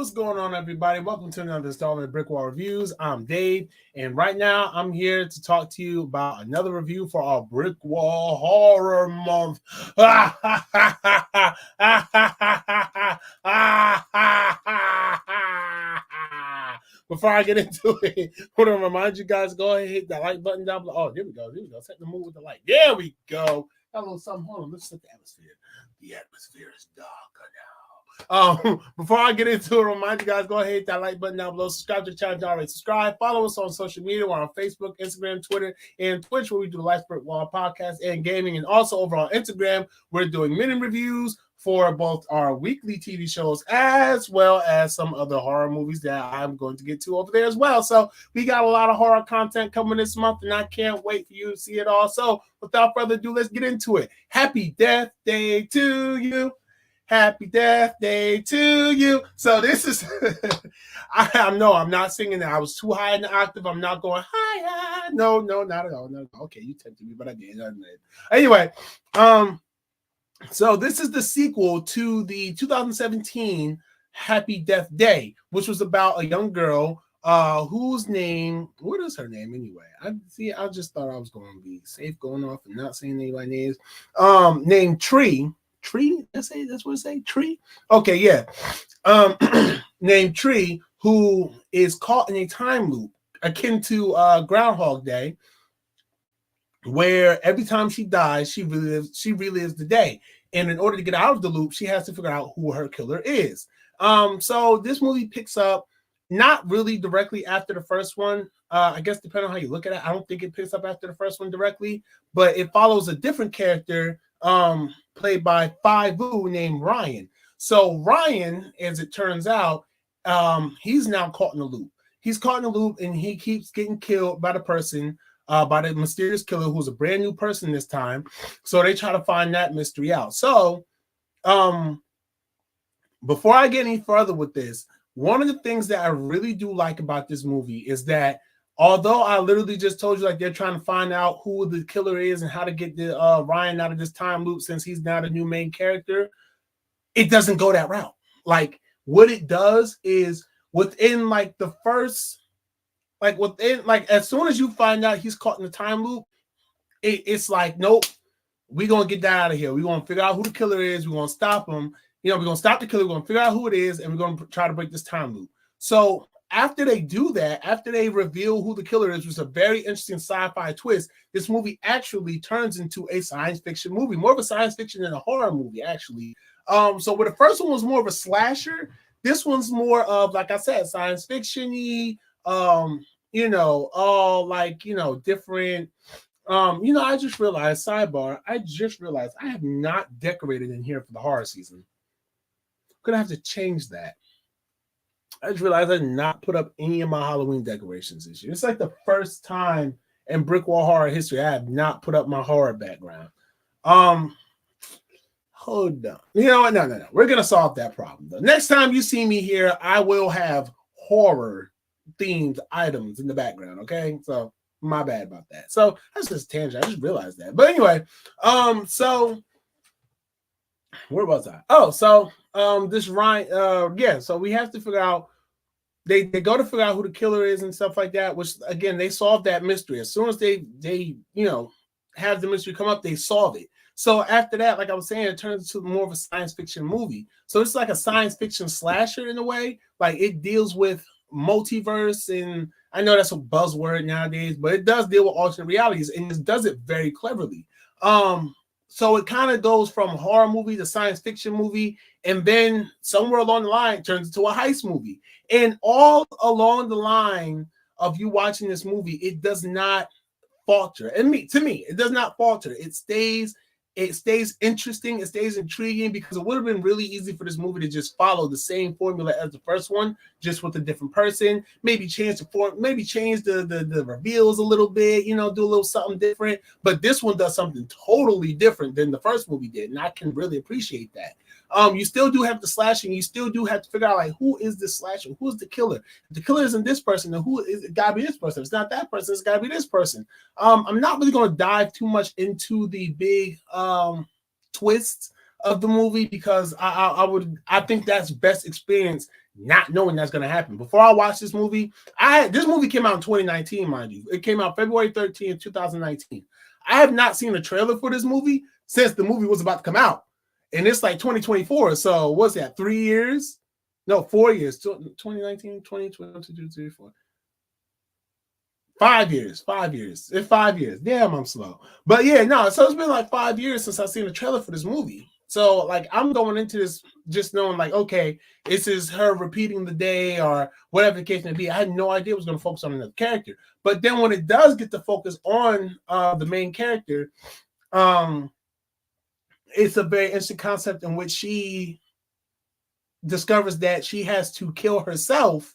What's going on, everybody? Welcome to another installment of BrickWall Reviews. I'm Dave, and right now I'm here to talk to you about another review for our BrickWall Horror Month. Before I get into it, I want to remind you guys, go ahead and hit that like button down below. Oh, there we go. Set the mood with the light. There we go. Got a little something. Hold on. Let's set the atmosphere. The atmosphere is darker now. Before I get into it, remind you guys, go ahead, hit that like button down below. Subscribe to the channel if you already subscribe. Follow us on social media. We're on Facebook, Instagram, Twitter, and Twitch, where we do the Life BrickWall podcast and gaming. And also over on Instagram, we're doing mini reviews for both our weekly TV shows as well as some other horror movies that I'm going to get to over there as well. So we got a lot of horror content coming this month, and I can't wait for you to see it all. So without further ado, let's get into it. Happy Death Day to you. Happy Death Day to you. So this is, I'm not singing that. I was too high in the octave. I'm not going high. No, not at all. No. Okay, you tempted me, but I did. Anyway, so this is the sequel to the 2017 Happy Death Day, which was about a young girl whose name, what is her name anyway? I just thought I was going to be safe going off and not saying anybody's names. Named Tree. That's what it say? Tree? Okay, yeah. Named Tree, who is caught in a time loop akin to Groundhog Day, where every time she dies, she relives the day. And in order to get out of the loop, she has to figure out who her killer is. So this movie picks up not really directly after the first one. I guess depending on how you look at it, I don't think it picks up after the first one directly, but it follows a different character played by Vu named Ryan. So Ryan, as it turns out, he's now caught in a loop. He's caught in a loop, and he keeps getting killed by by the mysterious killer, who's a brand new person this time. So they try to find that mystery out. So before I get any further with this, one of the things that I really do like about this movie is that although I literally just told you, like, they're trying to find out who the killer is and how to get the Ryan out of this time loop since he's now the new main character, it doesn't go that route. Like, what it does is within like the first, as soon as you find out he's caught in the time loop, it's like, nope, we're going to get that out of here. We're going to figure out who the killer is. We're going to stop him. We're going to stop the killer. We're going to figure out who it is, and we're going to try to break this time loop. So after they do that, after they reveal who the killer is, which is a very interesting sci-fi twist, this movie actually turns into a science fiction movie, more of a science fiction than a horror movie, actually. So where the first one was more of a slasher, this one's more of, like I said, science fiction-y, different. I just realized, sidebar, I have not decorated in here for the horror season. I'm gonna have to change that. I just realized I did not put up any of my Halloween decorations this year. It's like the first time in BrickWall horror history I have not put up my horror background. Hold on. You know what? No. We're gonna solve that problem though. Next time you see me here, I will have horror themed items in the background. Okay, so my bad about that. So that's just a tangent. I just realized that. But anyway, so where was I? Oh, so this Ryan, so we have to figure out. They go to figure out who the killer is and stuff like that, which again, they solve that mystery. As soon as they have the mystery come up, they solve it. So after that, like I was saying, it turns into more of a science fiction movie. So it's like a science fiction slasher in a way. Like, it deals with multiverse, and I know that's a buzzword nowadays, but it does deal with alternate realities, and it does it very cleverly. So it kind of goes from horror movie to science fiction movie, and then somewhere along the line it turns into a heist movie. And all along the line of you watching this movie, it does not falter. And to me, it does not falter. It stays interesting. It stays intriguing, because it would have been really easy for this movie to just follow the same formula as the first one, just with a different person. Maybe change the form, maybe change the reveals a little bit, do a little something different. But this one does something totally different than the first movie did, and I can really appreciate that. You still do have the slashing. You still do have to figure out, like, who is this slasher? Who's the killer? If the killer isn't this person, then who is it? Gotta be this person. If it's not that person, it's gotta be this person. I'm not really going to dive too much into the big twists of the movie, because I think that's best experienced not knowing that's going to happen. Before I watched this movie, this movie came out in 2019, mind you. It came out February 13th, 2019. I have not seen a trailer for this movie since the movie was about to come out. And it's like 2024. So what's that, 3 years? No, 4 years. 2019, 2022, 3, 4. 5 years. 5 years. It's 5 years. Damn, I'm slow. But yeah, no. So it's been like 5 years since I've seen a trailer for this movie. So like I'm going into this just knowing like, okay, this is her repeating the day or whatever the case may be. I had no idea it was going to focus on another character. But then when it does get to focus on the main character, it's a very interesting concept in which she discovers that she has to kill herself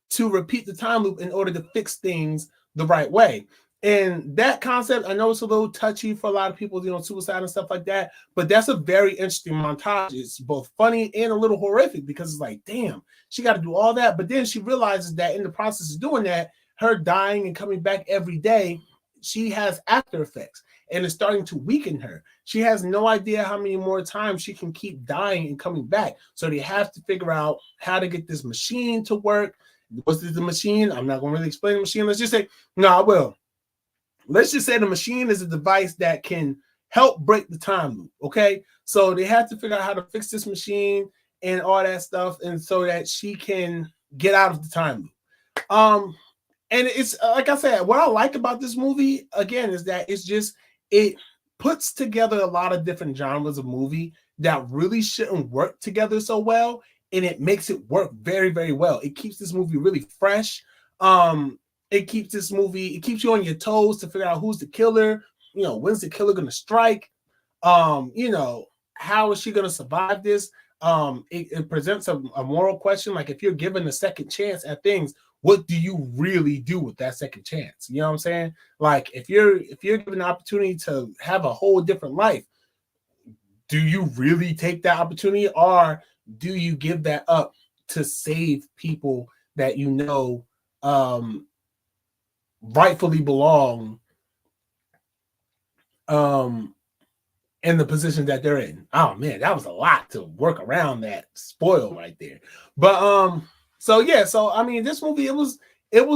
to repeat the time loop in order to fix things the right way. And that concept, I know it's a little touchy for a lot of people, suicide and stuff like that, but that's a very interesting montage. It's both funny and a little horrific because it's like, damn, she got to do all that. But then she realizes that in the process of doing that, her dying and coming back every day, she has after effects and it's starting to weaken her. She has no idea how many more times she can keep dying and coming back. So they have to figure out how to get this machine to work. What's the machine? I'm not going to really explain the machine. Let's just say, no, I will. Let's just say the machine is a device that can help break the time loop, okay? So they have to figure out how to fix this machine and all that stuff, and so that she can get out of the time loop. And it's like I said, what I like about this movie, again, is that it puts together a lot of different genres of movie that really shouldn't work together so well, and it makes it work very, very well. It keeps this movie really fresh. It keeps you on your toes to figure out who's the killer. When's the killer going to strike? How is she going to survive this? It presents a moral question. Like if you're given a second chance at things, what do you really do with that second chance? You know what I'm saying? Like if you're given the opportunity to have a whole different life, do you really take that opportunity, or do you give that up to save people that rightfully belong in the position that they're in? Oh man, that was a lot to work around that spoil right there. But so yeah, so I mean this movie, it was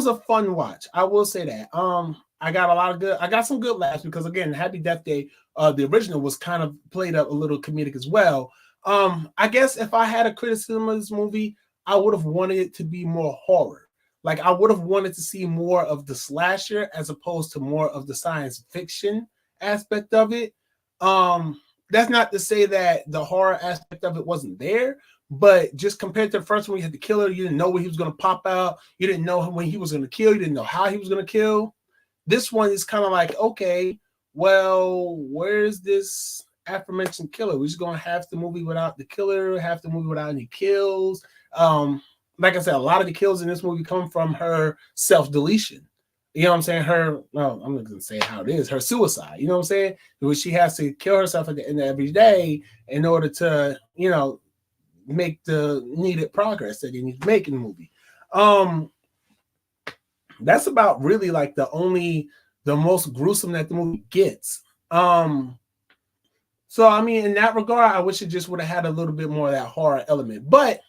a fun watch. I will say that. I got some good laughs because again, Happy Death Day, the original was kind of played up a little comedic as well. I guess if I had a criticism of this movie, I would have wanted it to be more horror. Like I would have wanted to see more of the slasher as opposed to more of the science fiction aspect of it. That's not to say that the horror aspect of it wasn't there, but just compared to the first one, you had the killer, you didn't know when he was going to pop out, you didn't know when he was going to kill, you didn't know how he was going to kill. This one is kind of like, okay, well, where's this aforementioned killer? We're just going to have the movie without the killer, have the movie without any kills. Like I said, a lot of the kills in this movie come from her self-deletion. You know what I'm saying? I'm not going to say how it is, her suicide. You know what I'm saying? Where she has to kill herself at the end of every day in order to, make the needed progress that they need to make in the movie. That's about really like the most gruesome that the movie gets. So I mean, in that regard, I wish it just would have had a little bit more of that horror element. But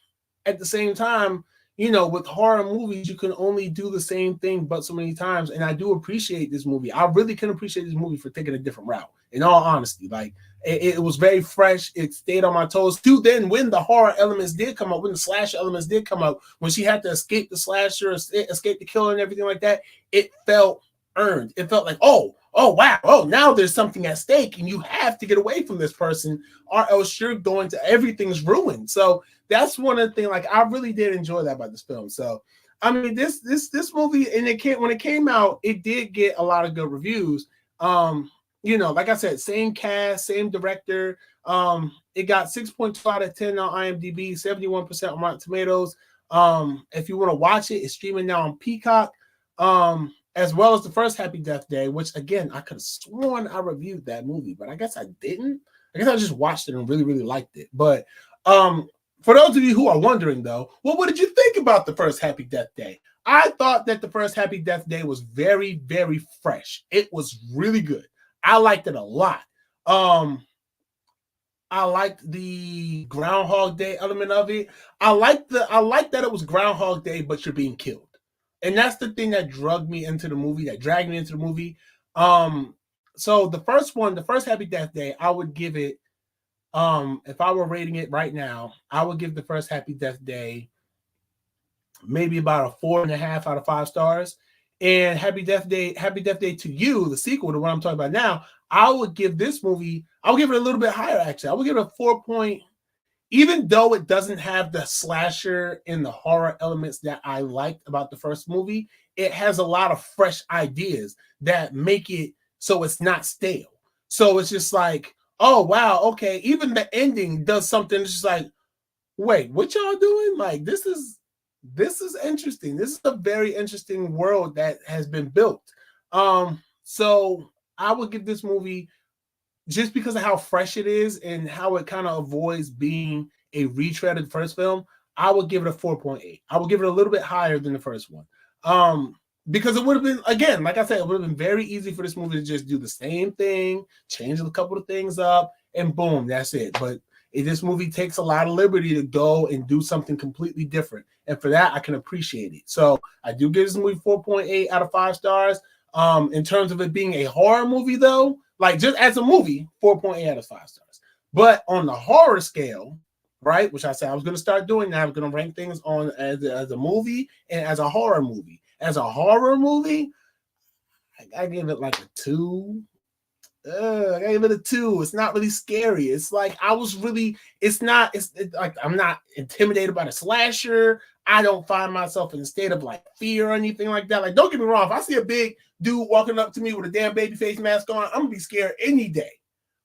at the same time, with horror movies, you can only do the same thing but so many times. And I do appreciate this movie. I really can appreciate this movie for taking a different route. In all honesty, like it was very fresh. It stayed on my toes. Too. Then when the horror elements did come up, when the slasher elements did come up, when she had to escape the slasher, escape the killer, and everything like that, it felt earned. It felt like, oh wow, now there's something at stake, and you have to get away from this person, or else you're going to everything's ruined. So that's one of the things. Like I really did enjoy that about this film. So I mean, this movie, and when it came out, it did get a lot of good reviews. Like I said, same cast, same director. It got 6.2 out of 10 on IMDb, 71% on Rotten Tomatoes. If you want to watch it, it's streaming now on Peacock. As well as the first Happy Death Day, which again, I could have sworn I reviewed that movie, but I guess I didn't. I guess I just watched it and really, really liked it. But for those of you who are wondering though, well, what did you think about the first Happy Death Day? I thought that the first Happy Death Day was very, very fresh. It was really good. I liked it a lot. I liked the Groundhog Day element of it. I like that it was Groundhog Day, but you're being killed. And that's the thing that dragged me into the movie, So the first one, the first Happy Death Day, I would give it, if I were rating it right now, I would give the first Happy Death Day maybe about a 4.5 out of 5 stars. And Happy Death Day to You, the sequel to what I'm talking about now, I would give this movie, I would give it a little bit higher actually. I would give it a 4 point, even though it doesn't have the slasher and the horror elements that I liked about the first movie, it has a lot of fresh ideas that make it so it's not stale. So it's just like, oh wow, okay. Even the ending does something. It's just like, wait, what y'all doing? Like this is interesting. This is a very interesting world that has been built. So I would give this movie, just because of how fresh it is and how it kind of avoids being a retread of the first film, I would give it a 4.8. I would give it a little bit higher than the first one. Because it would have been, again, like I said, it would have been very easy for this movie to just do the same thing, change a couple of things up, and boom, that's it. But this movie takes a lot of liberty to go and do something completely different. And for that, I can appreciate it. So I do give this movie 4.8 out of 5 stars. In terms of it being a horror movie, though, like just as a movie, 4.8 out of 5 stars. But on the horror scale, right, which I said I was going to start doing now, I'm going to rank things on as a movie and as a horror movie. As a horror movie, I give it like a 2. I gave it a 2. It's not really scary. It's like it's like I'm not intimidated by the slasher. I don't find myself in a state of like fear or anything like that. Like, don't get me wrong, if I see a big dude walking up to me with a damn baby face mask on, I'm gonna be scared any day.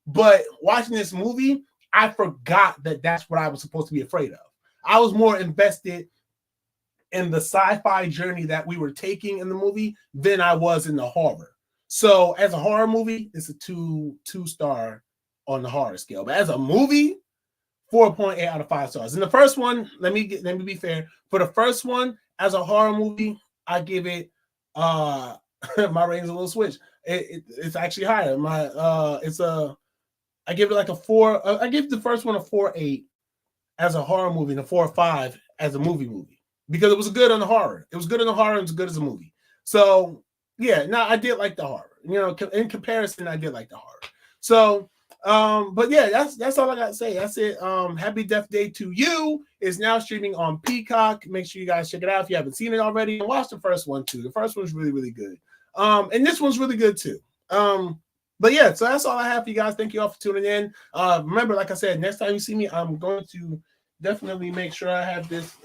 But watching this movie, I forgot that that's what I was supposed to be afraid of. I was more invested in the sci-fi journey that we were taking in the movie than I was in the horror. So as a horror movie, it's a 2 star on the horror scale. But as a movie, 4.8 out of 5 stars. And the first one, let me be fair. For the first one, as a horror movie, I give it my rating's a little switch. It's actually higher. I give it like a 4. I give the first one a 4.8 as a horror movie and a 4.5 as a movie. Because it was good on the horror. It was good in the horror and it was good as a movie. So yeah, no, I did like the horror. You know, in comparison, I did like the horror. So, but yeah, that's all I got to say. That's it. Happy Death Day to You is now streaming on Peacock. Make sure you guys check it out if you haven't seen it already. And watch the first one too. The first one's really, really good. And this one's really good too. But yeah, so that's all I have for you guys. Thank you all for tuning in. Remember, like I said, next time you see me, I'm going to definitely make sure I have this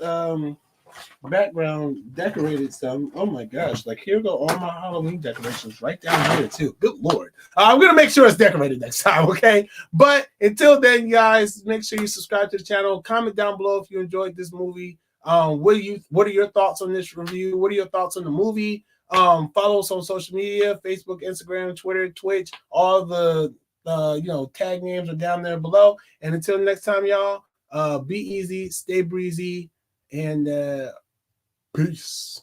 background decorated some. Oh my gosh, like here go all my Halloween decorations right down here too. Good Lord. I'm gonna make sure it's decorated next time, okay? But until then, guys, make sure you subscribe to the channel. Comment down below if you enjoyed this movie. What are your thoughts on this review? What are your thoughts on the movie? Follow us on social media: Facebook, Instagram, Twitter, Twitch. All the tag names are down there below. And until next time, y'all, be easy, stay breezy, and peace.